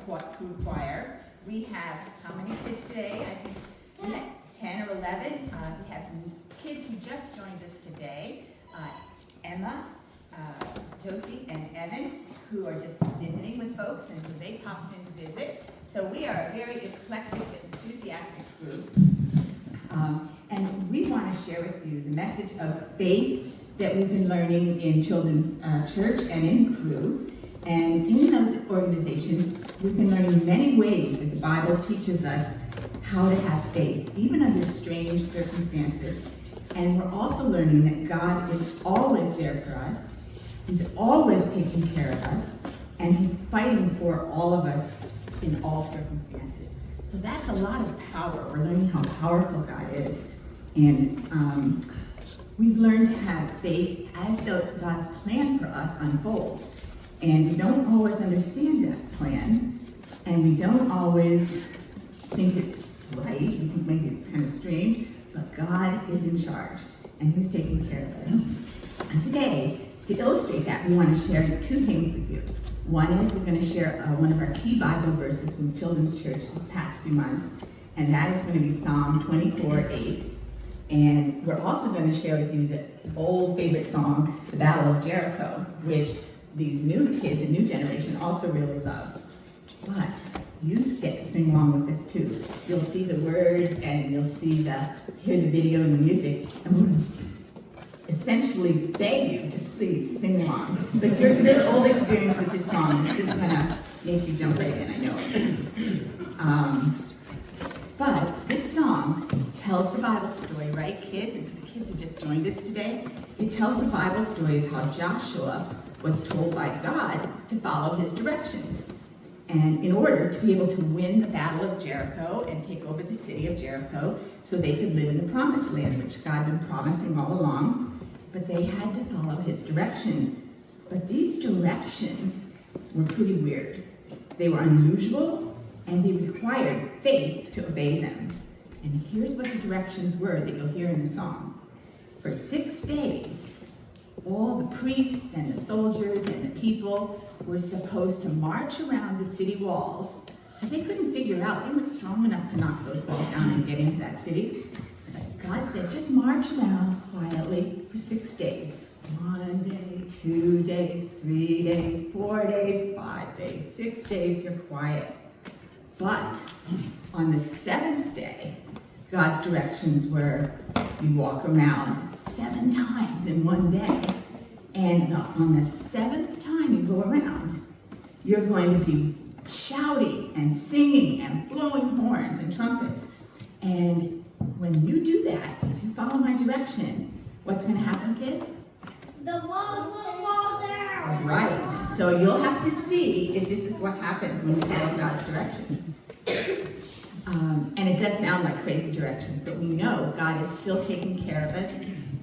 crew choir. We have how many kids today? I think we have 10 or 11. We have some kids who just joined us today. Emma, Josie, and Evan, who are just visiting with folks, and so they popped in to visit. So we are a very eclectic, enthusiastic group. And we want to share with you the message of faith that we've been learning in Children's Church and in Crew. And in those organizations, we've been learning many ways that the Bible teaches us how to have faith, even under strange circumstances. And we're also learning that God is always there for us. He's always taking care of us. And He's fighting for all of us in all circumstances. So that's a lot of power. We're learning how powerful God is. And we've learned to have faith as God's plan for us unfolds. And we don't always understand that plan. And we don't always think it's right. We think maybe it's kind of strange. But God is in charge. And He's taking care of us. And today, to illustrate that, we want to share two things with you. One is we're going to share one of our key Bible verses from Children's Church this past few months. And that is going to be Psalm 24:8. And we're also going to share with you the old favorite song, The Battle of Jericho, which these new kids and new generation also really love. But you get to sing along with this too. You'll see the words and you'll hear the video and the music. And we're going to essentially beg you to please sing along. But your old experience with this song is just going to make you jump right in, I know it. But this song tells the Bible story, right, kids? And for the kids who just joined us today, it tells the Bible story of how Joshua was told by God to follow his directions. And in order to be able to win the Battle of Jericho and take over the city of Jericho so they could live in the promised land, which God had been promising all along, but they had to follow his directions. But these directions were pretty weird. They were unusual, and they required faith to obey them. And here's what the directions were that you'll hear in the song. For 6 days, all the priests and the soldiers and the people were supposed to march around the city walls, because they couldn't figure out, they weren't strong enough to knock those walls down and get into that city. But God said, just march around quietly for 6 days. 1 day, 2 days, 3 days, 4 days, 5 days, 6 days, you're quiet. But on the 7th day, God's directions were, you walk around 7 times in 1 day. And on the 7th time you go around, you're going to be shouting and singing and blowing horns and trumpets. And when you do that, if you follow my direction, what's going to happen, kids? The walls will fall down. Right. So you'll have to see if this is what happens when we follow God's directions. And it does sound like crazy directions, but we know God is still taking care of us,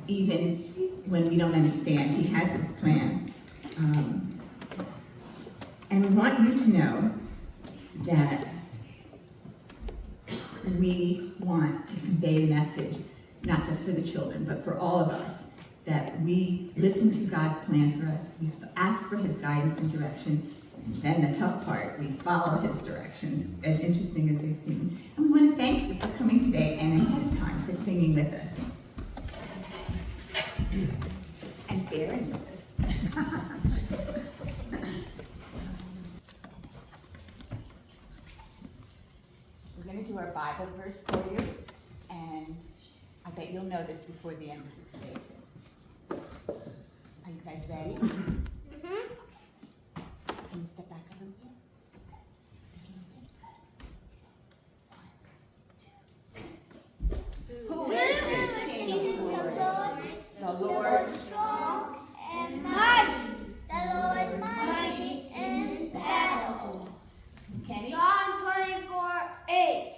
even when we don't understand. He has this plan. And we want you to know that we want to convey the message, not just for the children, but for all of us, that we listen to God's plan for us. We ask for His guidance and direction. And then the tough part, we follow His directions, as interesting as they seem. And we want to thank you for coming today and ahead of time for singing with us. And bearing with us. We're going to do our Bible verse for you, and I bet you'll know this before the end of the day. Are you guys ready? Mm-hmm. Can you step back a little bit? Who is this King of glory? The Lord Strong and mighty. The Lord mighty in battle. Kenny? Psalm 24:8.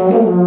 Wow.